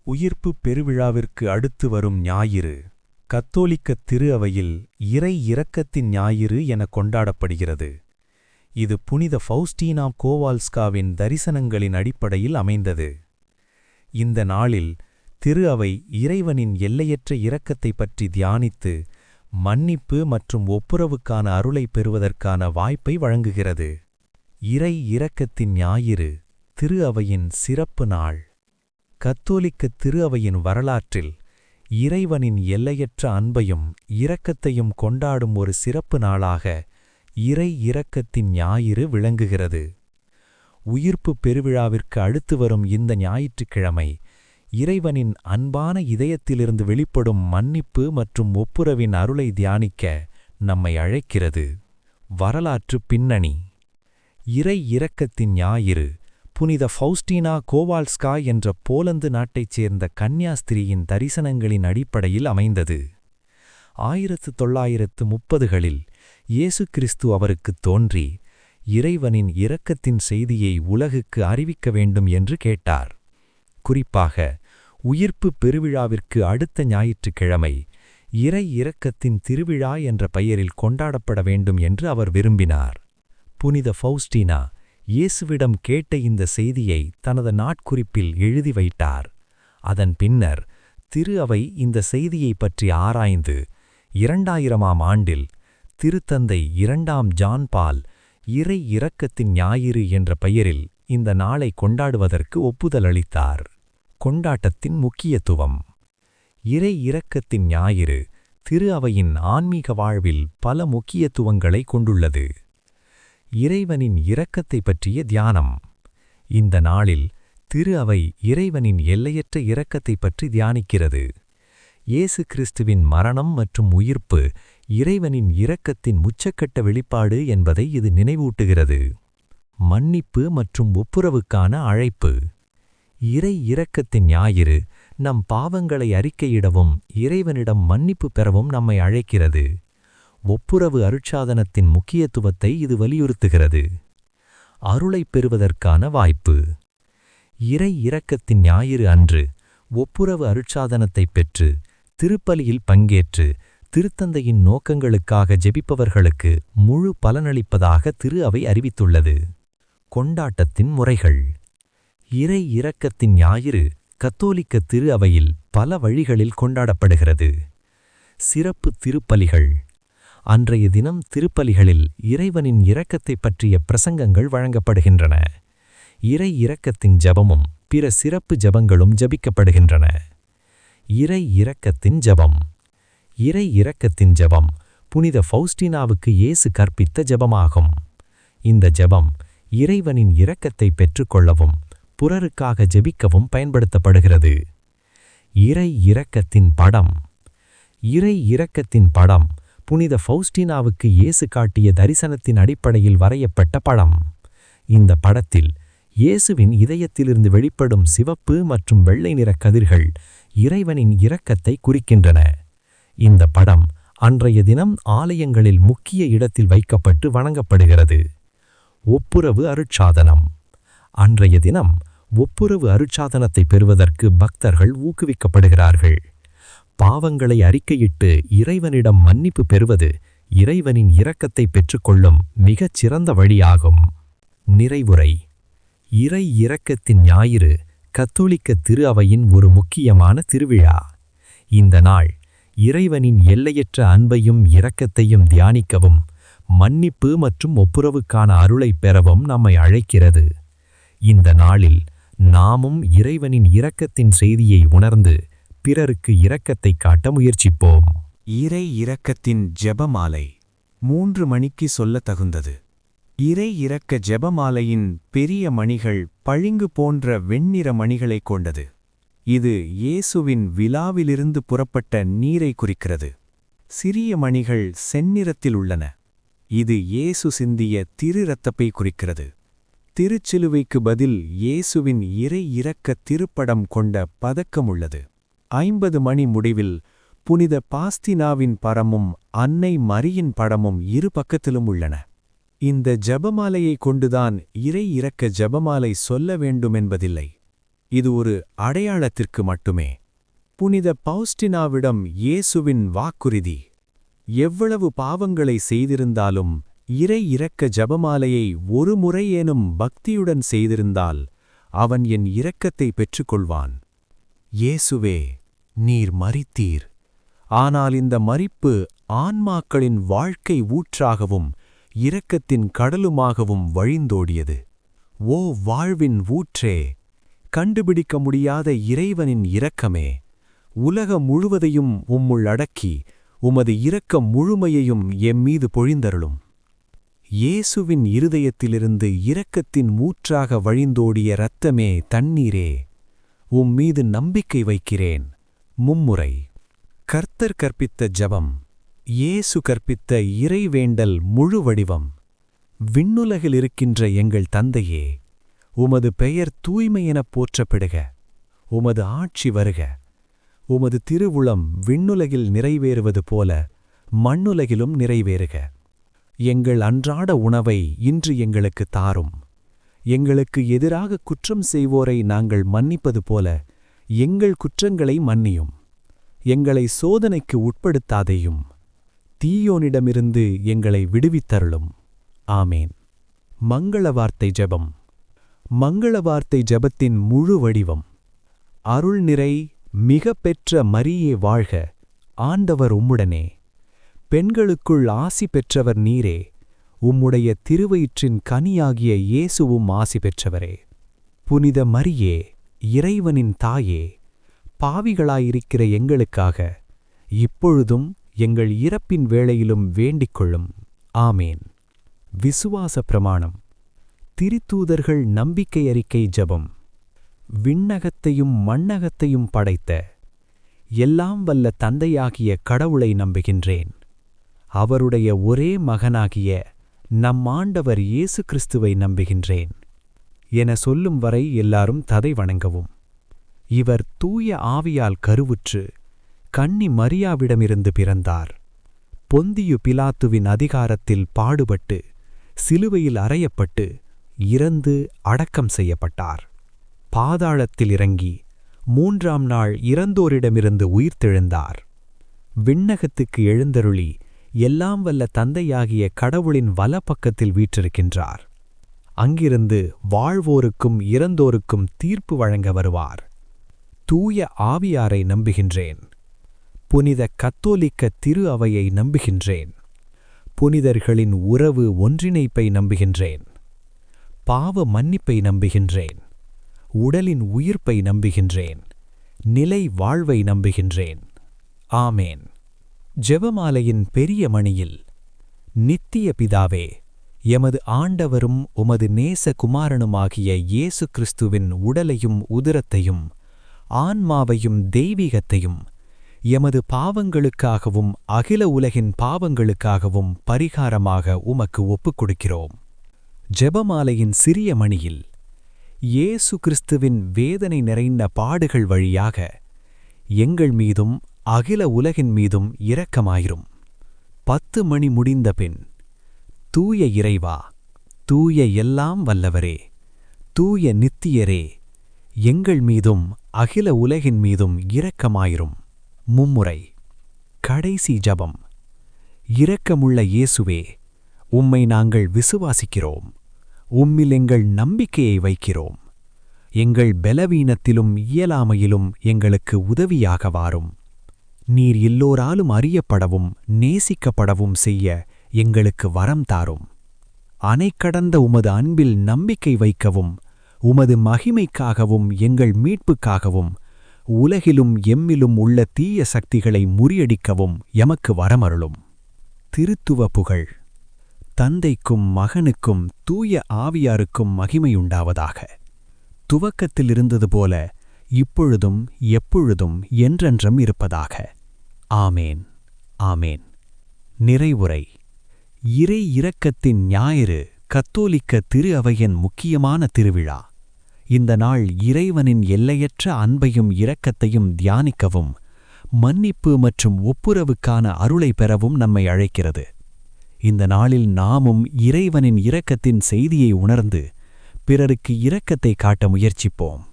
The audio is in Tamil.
உயிர்ப்பு பெருவிழாவிற்கு அடுத்து வரும் ஞாயிறு கத்தோலிக்க திரு அவையில் இறை இரக்கத்தின் ஞாயிறு என கொண்டாடப்படுகிறது. இது புனித ஃபவுஸ்டீனா கோவால்ஸ்காவின் தரிசனங்களின் அடிப்படையில் அமைந்தது. இந்த நாளில் திரு அவை இறைவனின் எல்லையற்ற இரக்கத்தைப் பற்றி தியானித்து மன்னிப்பு மற்றும் ஒப்புரவுக்கான அருளை பெறுவதற்கான வாய்ப்பை வழங்குகிறது. இறை இரக்கத்தின் ஞாயிறு திரு அவையின் சிறப்பு நாள். கத்தோலிக்க திரு அவையின் வரலாற்றில் இறைவனின் எல்லையற்ற அன்பையும் இரக்கத்தையும் கொண்டாடும் ஒரு சிறப்பு நாளாக இறை இரக்கத்தின் ஞாயிறு விளங்குகிறது. உயிர்ப்பு பெருவிழாவிற்கு அடுத்து வரும் இந்த ஞாயிற்றுக்கிழமை இறைவனின் அன்பான இதயத்திலிருந்து வெளிப்படும் மன்னிப்பு மற்றும் ஒப்புரவின் அருளை தியானிக்க நம்மை அழைக்கிறது. வரலாற்று பின்னணி. இறை இரக்கத்தின் ஞாயிறு புனித ஃபவுஸ்டீனா கோவால்ஸ்கா என்ற போலந்து நாட்டைச் சேர்ந்த கன்னியாஸ்திரியின் தரிசனங்களின் அடிப்படையில் அமைந்தது. 1930களில் இயேசு கிறிஸ்து அவருக்குத் தோன்றி இறைவனின் இரக்கத்தின் செய்தியை உலகுக்கு அறிவிக்க வேண்டும் என்று கேட்டார். குறிப்பாக உயிர்ப்பு பெருவிழாவிற்கு அடுத்த ஞாயிற்றுக்கிழமை இறை இரக்கத்தின் திருவிழா என்ற பெயரில் கொண்டாடப்பட வேண்டும் என்று அவர் விரும்பினார். புனித ஃபவுஸ்டீனா இயேசுவிடம் கேட்ட இந்த செய்தியை தனது நாட்குறிப்பில் எழுதி வைத்தார். அதன் பின்னர் திரு அவை இந்த செய்தியைப் பற்றி ஆராய்ந்து 2000ஆம் ஆண்டில் திருத்தந்தை 2ஆம் ஜான் பால் இறை இரக்கத்தின் ஞாயிறு என்ற பெயரில் இந்த நாளை கொண்டாடுவதற்கு ஒப்புதல் அளித்தார். கொண்டாட்டத்தின் முக்கியத்துவம். இறை இரக்கத்தின் ஞாயிறு திரு அவையின் ஆன்மீக வாழ்வில் பல முக்கியத்துவங்களை கொண்டுள்ளது. இறைவனின் இரக்கத்தை பற்றிய தியானம். இந்த நாளில் திரு அவை இறைவனின் எல்லையற்ற இரக்கத்தை பற்றி தியானிக்கிறது. இயேசு கிறிஸ்துவின் மரணம் மற்றும் உயிர்ப்பு இறைவனின் இரக்கத்தின் உச்சக்கட்ட வெளிப்பாடு என்பதை இது நினைவூட்டுகிறது. மன்னிப்பு மற்றும் ஒப்புரவுக்கான அழைப்பு. இறை இரக்கத்தின் ஞாயிறு நம் பாவங்களை அறிக்கையிடவும் இறைவனிடம் மன்னிப்பு பெறவும் நம்மை அழைக்கிறது. ஒப்புரவு அருட்சாதனத்தின் முக்கியத்துவத்தை இது வலியுறுத்துகிறது. அருளைப் பெறுவதற்கான வாய்ப்பு. இறை இரக்கத்தின் ஞாயிறு அன்று ஒப்புரவு அருட்சாதனத்தைப் பெற்று திருப்பலியில் பங்கேற்று திருத்தந்தையின் நோக்கங்களுக்காக ஜெபிப்பவர்களுக்கு முழு பலனளிப்பதாக திரு அவை அறிவித்துள்ளது. கொண்டாட்டத்தின் முறைகள். இறை இரக்கத்தின் ஞாயிறு கத்தோலிக்க திரு அவையில் பல வழிகளில் கொண்டாடப்படுகிறது. சிறப்பு திருப்பலிகள். அன்றைய தினம் திருப்பலிகளில் இறைவனின் இரக்கத்தைப் பற்றிய பிரசங்கங்கள் வழங்கப்படுகின்றன. இறை இரக்கத்தின் ஜெபமும் பிற சிறப்பு ஜெபங்களும் ஜெபிக்கப்படுகின்றன. இறை இரக்கத்தின் ஜெபம். இறை இரக்கத்தின் ஜெபம் புனித ஃபவுஸ்டீனாவுக்கு இயேசு கற்பித்த ஜெபமாகும். இந்த ஜெபம் இறைவனின் இரக்கத்தை பெற்றுக்கொள்ளவும் பிறருக்காக ஜெபிக்கவும் பயன்படுத்தப்படுகிறது. இறை இரக்கத்தின் படம். இறை இரக்கத்தின் படம் புனித ஃபவுஸ்டீனாவுக்கு இயேசு காட்டிய தரிசனத்தின் அடிப்படையில் வரையப்பட்ட படம். இந்த படத்தில் இயேசுவின் இதயத்திலிருந்து வெளிப்படும் சிவப்பு மற்றும் வெள்ளை நிற கதிர்கள் இறைவனின் இரக்கத்தை குறிக்கின்றன. இந்த படம் அன்றைய தினம் ஆலயங்களில் முக்கிய இடத்தில் வைக்கப்பட்டு வணங்கப்படுகிறது. ஒப்புரவு அருட்சாதனம். அன்றைய தினம் ஒப்புரவு அருட்சாதனத்தை பெறுவதற்கு பக்தர்கள் ஊக்குவிக்கப்படுகிறார்கள். பாவங்களை அறிக்கையிட்டு இறைவனிடம் மன்னிப்பு பெறுவது இறைவனின் இரக்கத்தை பெற்றுக்கொள்ளும் மிகச் சிறந்த வழியாகும். நிறைவுரை. இறை இரக்கத்தின் ஞாயிறு கத்தோலிக்க திரு அவையின் ஒரு முக்கியமான திருவிழா. இந்த நாள் இறைவனின் எல்லையற்ற அன்பையும் இரக்கத்தையும் தியானிக்கவும் மன்னிப்பு மற்றும் ஒப்புரவுக்கான அருளைப் பெறவும் நம்மை அழைக்கிறது. இந்த நாளில் நாமும் இறைவனின் இரக்கத்தின் செய்தியை உணர்ந்து பிறருக்கு இரக்கத்தை காட்ட முயற்சிப்போம். இறை இரக்கத்தின் ஜெபமாலை 3 மணிக்கு சொல்லத் தகுந்தது. இறை இரக்க ஜெபமாலையின் பெரிய மணிகள் பளிங்கு போன்ற வெண்ணிற மணிகளைக் கொண்டது. இது இயேசுவின் விலாவிலிருந்து புறப்பட்ட நீரை குறிக்கிறது. சிறிய மணிகள் செந்நிறத்தில் உள்ளன. இது இயேசு சிந்திய திரு இரத்தப்பை குறிக்கிறது. திருச்சிலுவைக்கு பதில் இயேசுவின் இறை இரக்க திருப்படம் கொண்ட பதக்கம் உள்ளது. 50 மணி முடிவில் புனித பாஸ்தினாவின் படமும் அன்னை மரியின் படமும் இரு பக்கத்திலும் உள்ளன. இந்த ஜெபமாலையை கொண்டுதான் இறை இரக்க ஜெபமாலை சொல்ல வேண்டுமென்பதில்லை. இது ஒரு அடையாளத்திற்கு மட்டுமே. புனித பௌஸ்டினாவிடம் இயேசுவின் வாக்குறுதி: எவ்வளவு பாவங்களை செய்திருந்தாலும் இறை இரக்க ஜெபமாலையை ஒரு முறையேனும் பக்தியுடன் செய்திருந்தால் அவன் என் இரக்கத்தை பெற்றுக்கொள்வான். இயேசுவே, நீர் மரித்தீர். ஆனால் இந்த மரிப்பு ஆன்மாக்களின் வாழ்க்கை ஊற்றாகவும் இரக்கத்தின் கடலுமாகவும் வழிந்தோடியது. ஓ வாழ்வின் ஊற்றே, கண்டுபிடிக்க முடியாத இறைவனின் இரக்கமே, உலகம் முழுவதையும் உம்முள் அடக்கி உமது இரக்கம் முழுமையையும் எம்மீது பொழிந்தருளும். இயேசுவின் இருதயத்திலிருந்து இரக்கத்தின் மூற்றாக வழிந்தோடிய இரத்தமே, தண்ணீரே, உம்மீது நம்பிக்கை வைக்கிறேன். மும்முறை. கர்த்தர் கற்பித்த ஜெபம். இயேசு கற்பித்த இறைவேண்டல் முழு வடிவம். விண்ணுலகில் இருக்கின்ற எங்கள் தந்தையே, உமது பெயர் தூய்மையெனப் போற்றப்படுக. உமது ஆட்சி வருக. உமது திருவுளம் விண்ணுலகில் நிறைவேறுவது போல மண்ணுலகிலும் நிறைவேறுக. எங்கள் அன்றாட உணவை இன்று எங்களுக்கு தாரும். எங்களுக்கு எதிராக குற்றம் செய்வோரை நாங்கள் மன்னிப்பது போல எங்கள் குற்றங்களை மன்னியும். எங்களை சோதனைக்கு உட்படுத்தாதேயும். தீயோனிடமிருந்து எங்களை விடுவித்தருளும். ஆமேன். மங்கள வார்த்தை ஜெபம். மங்கள வார்த்தை ஜெபத்தின் முழு வடிவம். அருள் நிறை மிக பெற்ற மரியே வாழ்க, ஆண்டவர் உம்முடனே. பெண்களுக்குள் ஆசி பெற்றவர் நீரே, உம்முடைய திருவயிற்றின் கனியாகிய இயேசுவும் ஆசி பெற்றவரே. புனித மரியே, இறைவனின் தாயே, பாவிகளாயிருக்கிற எங்களுக்காக இப்பொழுதும் எங்கள் இறப்பின் வேளையிலும் வேண்டிக்கொள்ளும். ஆமேன். விசுவாச பிரமாணம். திருத்தூதர்கள் நம்பிக்கை அறிக்கை ஜெபம். விண்ணகத்தையும் மண்ணகத்தையும் படைத்த எல்லாம் வல்ல தந்தையாகிய கடவுளை நம்புகின்றேன். அவருடைய ஒரே மகனாகிய நம் ஆண்டவர் இயேசு கிறிஸ்துவை நம்புகின்றேன் என சொல்லும் வரை எல்லாரும் ததை வணங்கவும். இவர் தூய ஆவியால் கருவுற்று கன்னி மரியாவிடமிருந்து பிறந்தார். பொந்தியு பிலாத்துவின் அதிகாரத்தில் பாடுபட்டு சிலுவையில் அறையப்பட்டு இறந்து அடக்கம் செய்யப்பட்டார். பாதாளத்தில் இறங்கி 3ஆம் நாள் இறந்தோரிடமிருந்து உயிர்த்தெழுந்தார். விண்ணகத்துக்கு எழுந்தருளி எல்லாம் வல்ல தந்தையாகிய கடவுளின் வலப்பக்கத்தில் வீற்றிருக்கின்றார். அங்கிருந்து வாழ்வோருக்கும் இறந்தோருக்கும் தீர்ப்பு வழங்க வருவார். தூய ஆவியாரை நம்புகின்றேன். புனித கத்தோலிக்க திரு அவையை நம்புகின்றேன். புனிதர்களின் உறவு ஒன்றிணைப்பை நம்புகின்றேன். பாவ மன்னிப்பை நம்புகின்றேன். உடலின் உயிர்ப்பை நம்புகின்றேன். நிலை வாழ்வை நம்புகின்றேன். ஆமேன். ஜெபமாலையின் பெரிய மணியில். நித்திய பிதாவே, எமது ஆண்டவரும் உமது நேச குமாரனுமாகிய இயேசு கிறிஸ்துவின் உடலையும் உதிரத்தையும் ஆன்மாவையும் தெய்வீகத்தையும் எமது பாவங்களுக்காகவும் அகில உலகின் பாவங்களுக்காகவும் பரிகாரமாக உமக்கு ஒப்புக் கொடுக்கிறோம். ஜெபமாலையின் சிறிய மணியில். இயேசு கிறிஸ்துவின் வேதனை நிறைந்த பாடுகள் வழியாக எங்கள் மீதும் அகில உலகின் மீதும் இரக்கமாயிரும். 10 மணி முடிந்த பின். தூய இறைவா, தூய எல்லாம் வல்லவரே, தூய நித்தியரே, எங்கள் மீதும் அகில உலகின் மீதும் இரக்கமாயிரும். மும்முறை. கடைசி ஜெபம். இரக்கமுள்ள இயேசுவே, உம்மை நாங்கள் விசுவாசிக்கிறோம். உம்மில் எங்கள் நம்பிக்கையை வைக்கிறோம். எங்கள் பலவீனத்திலும் இயலாமையிலும் எங்களுக்கு உதவியாக வாரும். நீர் எல்லோராலும் அறியப்படவும் நேசிக்கப்படவும் செய்ய எங்களுக்கு வரம் தாரும். அனைக்கடந்த உமது அன்பில் நம்பிக்கை வைக்கவும் உமது மகிமைக்காகவும் எங்கள் மீட்புக்காகவும் உலகிலும் எம்மிலும் உள்ள தீய சக்திகளை முறியடிக்கவும் எமக்கு வரமருளும். திருத்துவ புகழ். தந்தைக்கும் மகனுக்கும் தூய ஆவியாருக்கும் மகிமையுண்டாவதாக. துவக்கத்தில் இருந்தது போல இப்பொழுதும் எப்பொழுதும் என்றென்றும் இருப்பதாக. ஆமேன். ஆமேன். நிறைவுரை. இறை இரக்கத்தின் ஞாயிறு கத்தோலிக்க திரு அவையின் முக்கியமான திருவிழா. இந்த நாள் இறைவனின் எல்லையற்ற அன்பையும் இரக்கத்தையும் தியானிக்கவும் மன்னிப்பு மற்றும் ஒப்புரவுக்கான அருளை பெறவும் நம்மை அழைக்கிறது. இந்த நாளில் நாமும் இறைவனின் இரக்கத்தின் செய்தியை உணர்ந்து பிறருக்கு இரக்கத்தை காட்ட முயற்சிப்போம்.